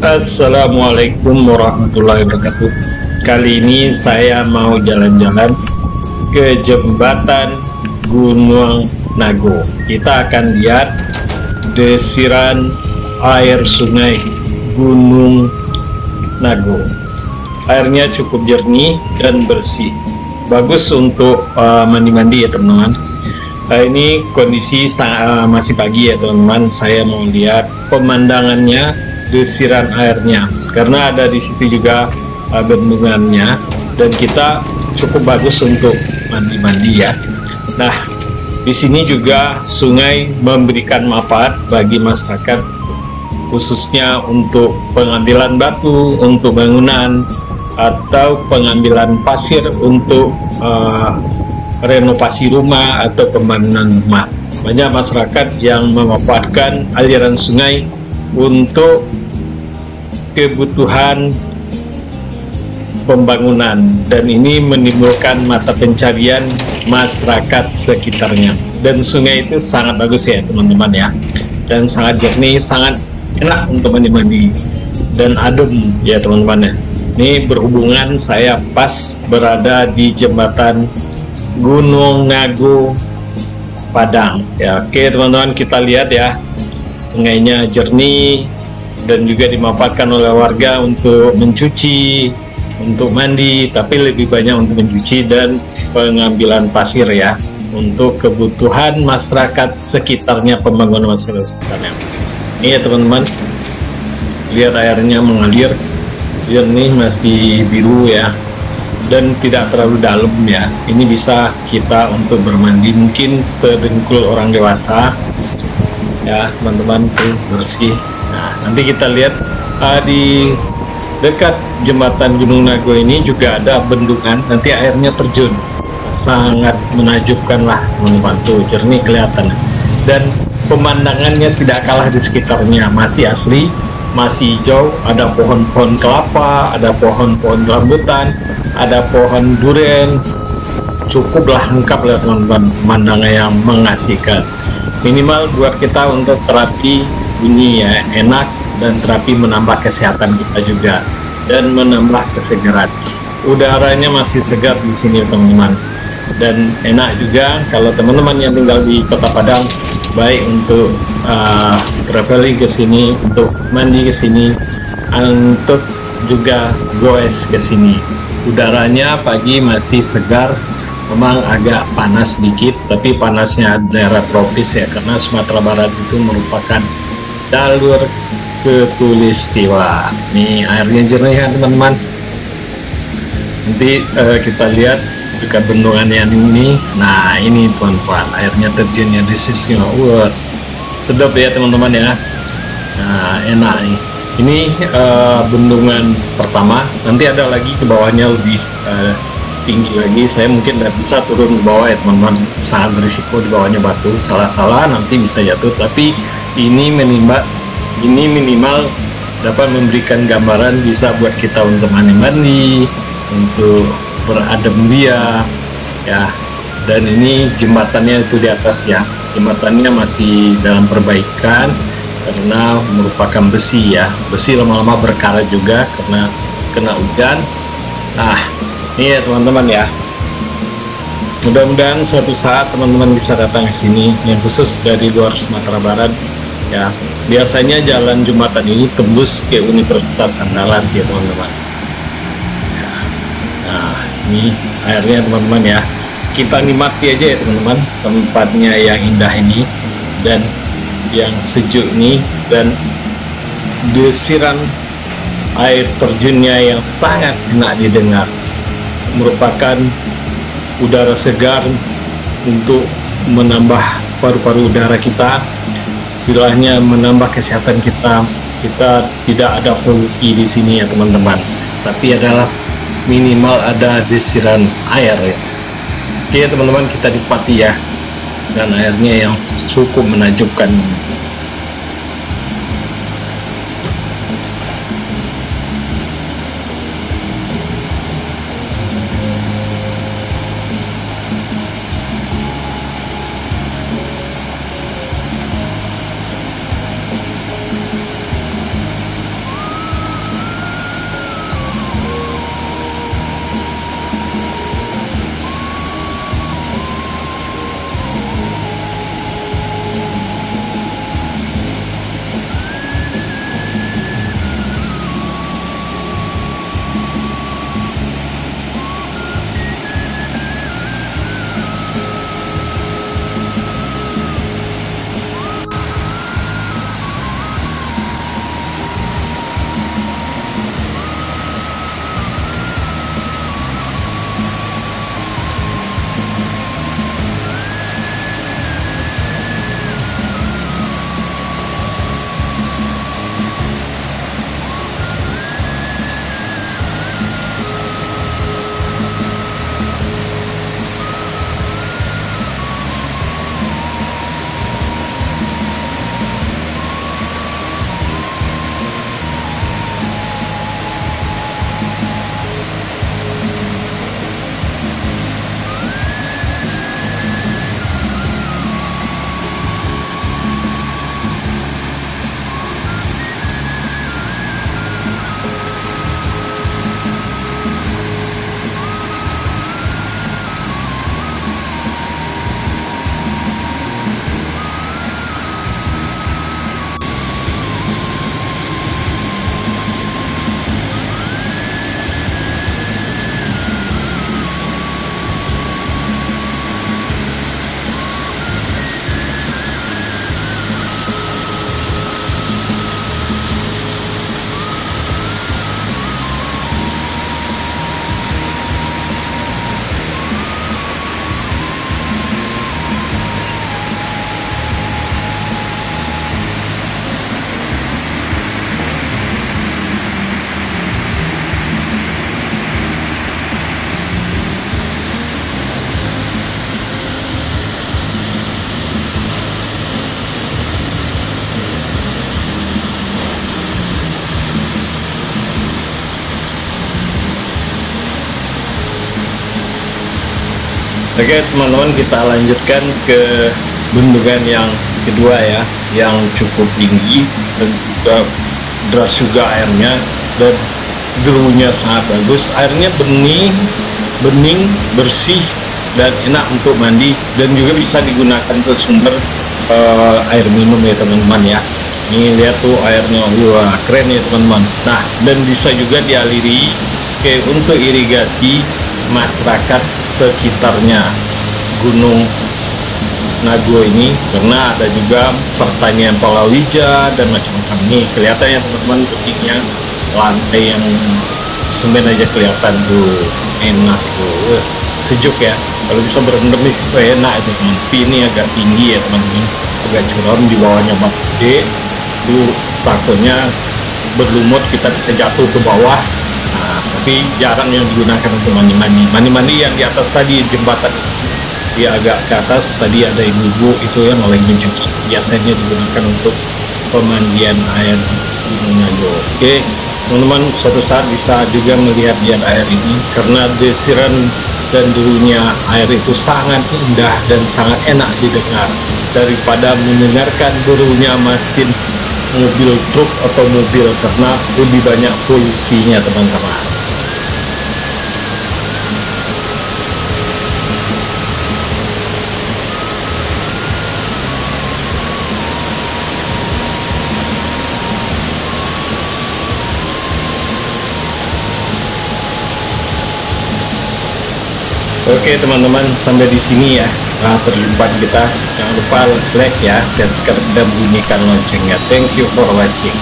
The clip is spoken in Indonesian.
Assalamualaikum warahmatullahi wabarakatuh. Kali ini saya mau jalan-jalan ke jembatan Gunung Nago. Kita akan lihat desiran air sungai Gunung Nago. Airnya cukup jernih dan bersih, bagus untuk mandi-mandi ya teman-teman. Ini kondisi masih pagi ya teman-teman. Saya mau lihat pemandangannya, desiran airnya, karena ada di situ juga bendungannya, dan kita cukup bagus untuk mandi-mandi ya. Nah, di sini juga sungai memberikan manfaat bagi masyarakat, khususnya untuk pengambilan batu untuk bangunan atau pengambilan pasir untuk renovasi rumah atau pembangunan rumah. Banyak masyarakat yang memanfaatkan aliran sungai untuk kebutuhan pembangunan, dan ini menimbulkan mata pencarian masyarakat sekitarnya. Dan sungai itu sangat bagus ya teman-teman ya, dan sangat jernih, sangat enak untuk mandi-mandi dan adem ya teman-teman ya. Ini berhubungan saya pas berada di jembatan Gunung Nago Padang ya. Oke teman-teman, kita lihat ya, sungainya jernih dan juga dimanfaatkan oleh warga untuk mencuci, untuk mandi, tapi lebih banyak untuk mencuci dan pengambilan pasir ya, untuk kebutuhan masyarakat sekitarnya, pembangunan masyarakat sekitarnya. Ini ya teman-teman, lihat airnya mengalir jernih, masih biru ya, dan tidak terlalu dalam ya. Ini bisa kita untuk bermandi, mungkin sedengkul orang dewasa ya teman-teman, tuh bersih. Nah, nanti kita lihat di dekat jembatan Gunung Nago ini juga ada bendungan, nanti airnya terjun, sangat menakjubkan lah teman-teman, tuh jernih kelihatan, dan pemandangannya tidak kalah di sekitarnya, masih asri, masih hijau, ada pohon-pohon kelapa, ada pohon-pohon rambutan, ada pohon durian, cukuplah lengkap lah teman-teman, pemandangan yang mengasihkan. Minimal buat kita untuk terapi ini ya, enak, dan terapi menambah kesehatan kita juga dan menambah kesegaran. Udaranya masih segar di sini teman-teman, dan enak juga kalau teman-teman yang tinggal di Kota Padang, baik untuk traveling ke sini, untuk mandi ke sini, untuk juga goes ke sini. Udaranya pagi masih segar, memang agak panas sedikit, tapi panasnya daerah tropis ya, karena Sumatera Barat itu merupakan jalur Katulistiwa. Nih airnya jernih kan teman-teman. Nanti kita lihat juga bendungan yang ini. Nah ini teman-teman, airnya terjunnya di sisi, sedap ya teman-teman ya. Nah enak nih. Ini bendungan pertama, nanti ada lagi ke bawahnya lebih tinggi lagi. Saya mungkin tidak bisa turun ke bawah ya teman-teman, sangat berisiko di bawahnya batu, salah-salah nanti bisa jatuh. Tapi ini minimal dapat memberikan gambaran, bisa buat kita untuk mandi-mandi, untuk beradem dia ya. Dan ini jembatannya itu di atas ya, jembatannya masih dalam perbaikan karena merupakan besi ya, besi lama-lama berkarat juga karena kena hujan. Nah ini ya teman-teman ya, mudah-mudahan suatu saat teman-teman bisa datang ke sini, yang khusus dari luar Sumatera Barat ya. Biasanya jalan jembatan ini tembus ke Universitas Andalas ya teman-teman. Nah ini airnya teman-teman ya, kita nikmati aja ya teman-teman, tempatnya yang indah ini dan yang sejuk nih, dan desiran air terjunnya yang sangat enak didengar, merupakan udara segar untuk menambah paru-paru udara kita, istilahnya menambah kesehatan kita. Kita tidak ada polusi di sini ya teman-teman, tapi adalah minimal ada desiran air ya. Oke teman-teman, kita nikmati ya, dan airnya yang cukup menakjubkan. Oke teman-teman, kita lanjutkan ke bendungan yang kedua ya, yang cukup tinggi dan juga deras juga airnya, dan derunya sangat bagus. Airnya bening, bersih, dan enak untuk mandi, dan juga bisa digunakan untuk sumber air minum ya teman-teman ya. Ini lihat tuh airnya, wah keren ya teman-teman. Nah, dan bisa juga dialiri untuk irigasi masyarakat sekitarnya Gunung Nago ini, karena ada juga pertanian palawija dan macam-macam. Nih kelihatan ya teman-teman, bentuknya lantai yang semen aja kelihatan tuh, enak tuh, sejuk ya. Kalau bisa berendam di situ enak itu teman. Tapi ini agak tinggi ya teman-teman, agak curam, di bawahnya bak gede, itu takutnya berlumut kita bisa jatuh ke bawah. Nah, tapi jarang yang digunakan untuk mandi-mandi yang di atas tadi jembatan, dia agak ke atas tadi ada ibu-ibu itu yang lagi mencuci, biasanya digunakan untuk pemandian air Gunung Nago. Oke teman-teman, suatu saat bisa juga melihat lihat air ini, karena desiran dan derunya air itu sangat indah dan sangat enak didengar daripada mendengarkan derunya mesin mobil truk atau mobil, karena lebih banyak polusinya teman-teman. Oke teman-teman, sampai di sini ya perjumpaan kita. Jangan lupa like ya, subscribe dan bunyikan loncengnya. Thank you for watching.